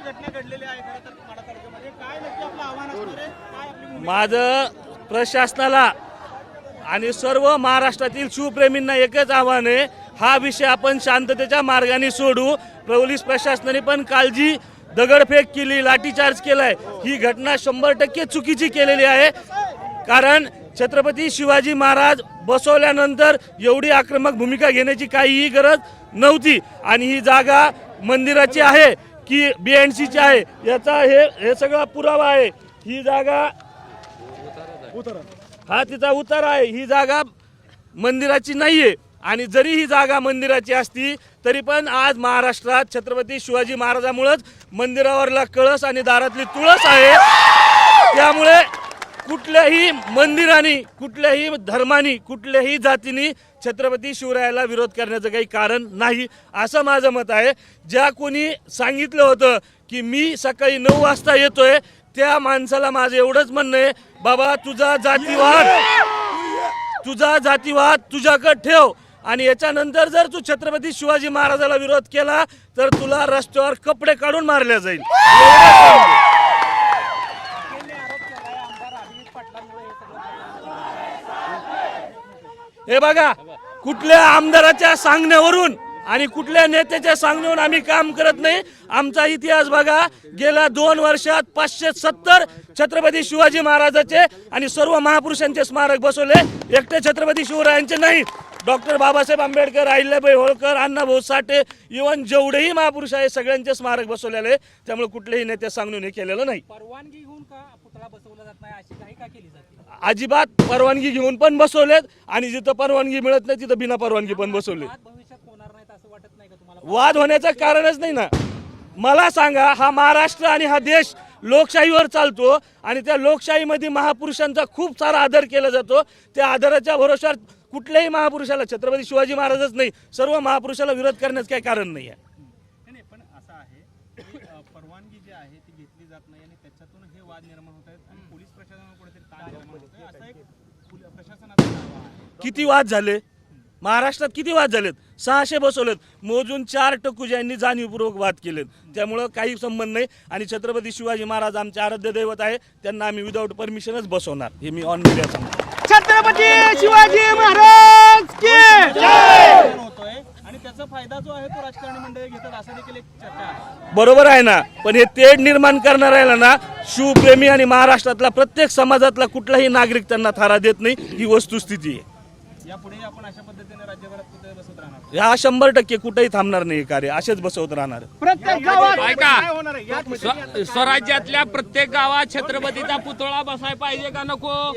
घटना घडलेल्या आहे खरं तर माढा तालुक्यामध्ये. काय नक्की आपलं आव्हान असणार आहे, काय आपली भूमिका? माझं प्रशासनाला आणि सर्व महाराष्ट्रातील शिवप्रेमींना एकच आव्हान आहे, हा विषय आपण शांततेच्या मार्गाने सोडू. पोलीस प्रशासनाने पण कालजी दगडफेक केली, लाठीचार्ज केलाय, ही घटना 100% चुकीची केलेली आहे. कारण छत्रपती शिवाजी महाराज बसवल्यानंतर एवढी आक्रमक भूमिका घेण्याची काहीही गरज नव्हती. आणि ही जागा मंदिराची आहे की BNCची आहे याचा हे सगळा पुरावा आहे. ही जागा हा तिचा उतारा आहे, ही जागा मंदिराची नाहीये. आणि जरी ही जागा मंदिराची असती तरी पण आज महाराष्ट्रात छत्रपती शिवाजी महाराजांमुळेच मंदिरावरला कळस आणि दारातली तुळस आहे. त्यामुळे कुठल्याही मंदिराने, कुठल्याही धर्मानी, कुठल्याही जातीने छत्रपती शिवरायाला विरोध करण्याचं काही कारण नाही असं माझं मत आहे. ज्या कोणी सांगितलं होतं की मी सकाळी 9 वाजता येतोय त्या माणसाला माझं एवढंच म्हणणं आहे, बाबा तुझा जातीवाद तुझ्याकडे ठेव आणि याच्यानंतर जर तू छत्रपती शिवाजी महाराजाला विरोध केला तर तुला रस्त्यावर कपडे काढून मारल्या जाईल. हे बघा, कुठल्या आमदाराच्या सांगण्यावरून आणि कुठल्या नेत्याच्या सांगण्यावरून आम्ही काम करत नाही. आमचा इतिहास बघा, गेल्या 2 वर्षात 570 छत्रपती शिवाजी महाराजाचे आणि सर्व महापुरुषांचे स्मारक बसवले, एकटे छत्रपती शिवरायांचे नाही. डॉक्टर बाबासाहेब आंबेडकर, अहिल्याबाई होळकर, अण्णाभाऊ साठे, इव्हन जेवढेही महापुरुष आहे सगळ्यांचे स्मारक बसवलेले. त्यामुळे कुठल्याही नेत्या सांगून हे केलेलं नाही. परवानगी घेऊन का पुतळा बसवला जात नाही अशी काही का केली जाते? अजिबात परवानगी घेऊन पण बसवलेत आणि जिथं परवानगी मिळत नाही तिथं बिना परवानगी पण बसवले. भविष्यात होणार नाही असं वाटत नाही का तुम्हाला? वाद होण्याचं कारणच नाही ना. मला सांगा, हा महाराष्ट्र आणि हा देश लोकशाहीवर चालतो आणि त्या लोकशाहीमध्ये महापुरुषांचा खूप सारा आदर केला जातो. त्या आदराच्या भरोश्यावर कुठल्याही महापुरुषाला, छत्रपती शिवाजी महाराजच नाही सर्व महापुरुषाला विरोध करण्याचं काही कारण नाही आहे. नाही, पण असं आहे की परवानगी जी आहे ती घेतली जात नाही आणि त्याच्यातून हे वाद निर्माण होत आहेत आणि पोलीस प्रशासनावर कुठेतरी ताण निर्माण होतोय असं एक प्रशासनाचा दावा आहे. किती वाद झाले महाराष्ट्रात, किती वाद झालेत? 600 बसवलेत, मोजून 4 टकुज्यांनी जाणीवपूर्वक वाद केलेत. त्यामुळं काही संबंध नाही. आणि छत्रपती शिवाजी महाराज आमचे आराध्य दैवत आहे, त्यांना आम्ही विदाऊट परमिशनच बसवणार, हे मी ऑन मीडिया सांगतो. छत्रपती शिवाजी महाराज की जय होतोय आणि त्याचा फायदा जो आहे तो राजकारणी मंडळी घेतात असं देखील एक चर्चा आहे. बरोबर आहे ना, पण हे तेढ निर्माण करणाऱ्याला ना शिवप्रेमी आणि महाराष्ट्रातला प्रत्येक समाजातला कुठलाही नागरिक त्यांना थारा देत नाही, ही वस्तुस्थिती आहे. यापुढे आपण अशा पद्धतीने राज्यभरात पुतळे बसवत राहणार. हा 100% कुठेही थांबणार नाही कार्य, असेच बसवत राहणार. प्रत्येक गावात ऐका, स्वराज्यातल्या प्रत्येक गावात छत्रपतीचा पुतळा बसाय पाहिजे का नको?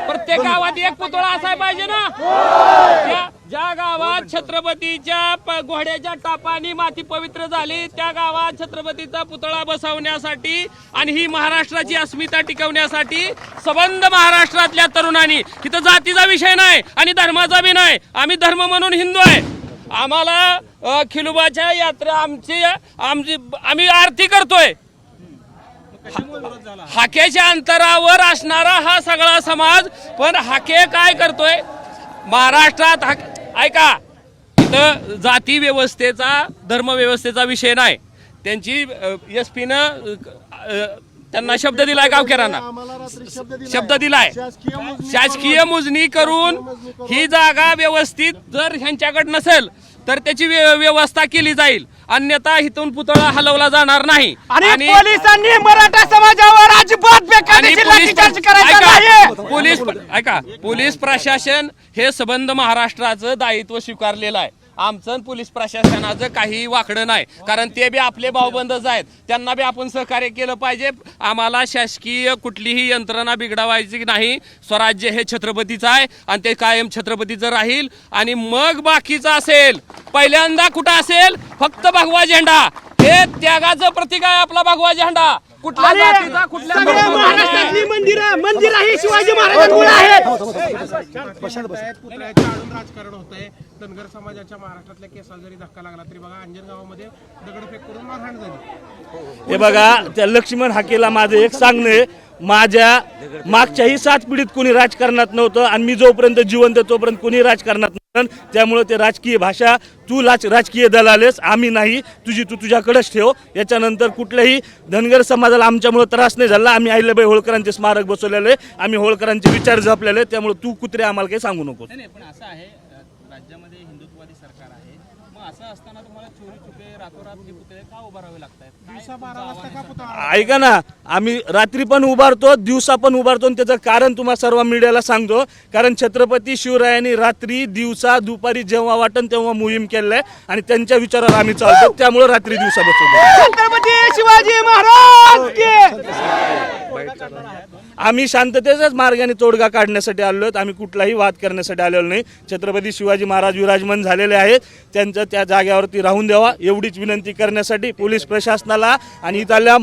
प्रत्येक गावात एक पुतळा असाय पाहिजे ना. ज्या गावात छत्रपतीच्या घोड्याच्या टापानी माती पवित्र झाली त्या गावात छत्रपतीचा पुतळा बसवण्यासाठी आणि ही महाराष्ट्राची अस्मिता टिकवण्यासाठी सबंध महाराष्ट्रातल्या तरुणांनी, इथं जातीचा विषय नाही आणि धर्माचा बी नाही, आम्ही धर्म म्हणून हिंदू आहे. आम्हाला खिलोबाच्या यात्रा आम्ही आरती करतोय. हाकेच्या अंतरावर असणारा हा सगळा समाज, पण हाके काय करतोय महाराष्ट्रात? ऐका, इथं जाती व्यवस्थेचा, धर्म व्यवस्थेचा विषय नाही. त्यांची SP-नं त्यांना शब्द दिलाय, गावकऱ्यांना शब्द दिलाय, शासकीय मोजणी करून ही जागा व्यवस्थित जर ह्यांच्याकडे नसेल तर त्याची व्यवस्था केली जाईल, अन्यथा इथून पुतळा हलवला जाणार नाही. आणि पोलिसांनी मराठा समाजावर अजिबात लाठीचार्ज करायचा नाही. पोलीस प्रशासन हे सबंध महाराष्ट्राचं दायित्व स्वीकारलेलं आहे. आमचं पोलीस प्रशासनाचं काही वाकडं नाही, कारण ते बी आपले भाऊबंदच आहेत, त्यांना बी आपण सहकार्य केलं पाहिजे. आम्हाला शासकीय कुठलीही यंत्रणा बिघडवायची नाही. स्वराज्य हे छत्रपतीचं आहे आणि ते कायम छत्रपतीचं राहील. आणि मग बाकीचं असेल, पहिल्यांदा कुठं असेल फक्त भगवा झेंडा, हे त्यागाचं प्रतीक आहे आपला भगवा झेंडा. कुठल्या जातीचा, कुठल्या महाराष्ट्रातली मंदिर ही शिवाजी महाराजांमुळे आहेत. राजकारण होतंय. धनगर समाजाच्या महाराष्ट्रातल्या केसाला जरी धक्का लागला तरी बघा अंजनगावामध्ये दगडफेक करून मारहाण झाली. हे बघा, त्या लक्ष्मण हाकेला माझं एक सांगणं आहे, माझ्या मागच्याही 7 पिढीत कोणी राजकारणात नव्हतं आणि मी जोपर्यंत जिवंत तोपर्यंत कोणी राजकारणात त्यामुळे ते राजकीय भाषा तू राजकीय दलालेस, आम्ही नाही, तू तुझ्याकडेच ठेव. याच्यानंतर कुठल्याही धनगर समाजाला आमच्यामुळे त्रास नाही झाला. आम्ही अहिल्याबाई होळकरांचे स्मारक बसवलेले, आम्ही होळकरांचे विचार जपलेले, त्यामुळे तू कुत्रे आम्हाला काही सांगू नको. नाही पण असं आहे राज्यामध्ये हिंदुत्ववादी सरकार आहे, मग असं असताना तुम्हाला चोरी चुके रातोरात हे पुतळे का उभारावे लागतात? ऐका ना, आम्ही रात्री पण उभारतो, दिवसा पण उभारतो, आणि त्याचं कारण तुम्हाला सर्व मीडियाला सांगतो. कारण छत्रपती शिवरायांनी रात्री दिवसा दुपारी जेव्हा वाटन तेव्हा मोहीम केलेलं आहे आणि त्यांच्या विचारावर आम्ही चालतो, त्यामुळे रात्री दिवसा बसवतो. छत्रपती शिवाजी महाराज की आम्ही शांततेच्याच मार्गाने तोडगा काढण्यासाठी आलो आहोत. आम्ही कुठलाही वाद करण्यासाठी आलेलो नाही. छत्रपती शिवाजी महाराज विराजमान झालेले आहेत, त्यांचं त्या जागेवरती राहून द्यावा एवढीच विनंती करण्यासाठी पोलीस प्रशासनाला आणि इथल्या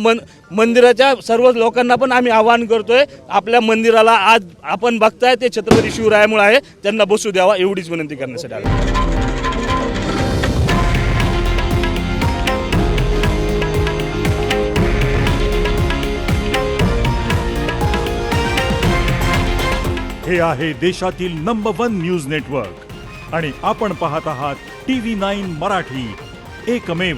मंदिराच्या सर्व लोकांना पण आम्ही आवाहन करतोय. आपल्या मंदिराला आज आपण बघताय ते छत्रपती शिवरायामुळे आहे, त्यांना बसू द्यावा एवढीच विनंती करण्यासाठी आलो. हे आहे देशातील नंबर 1 न्यूज नेटवर्क आणि आपण पाहत आहात TV9 मराठी, एकमेव.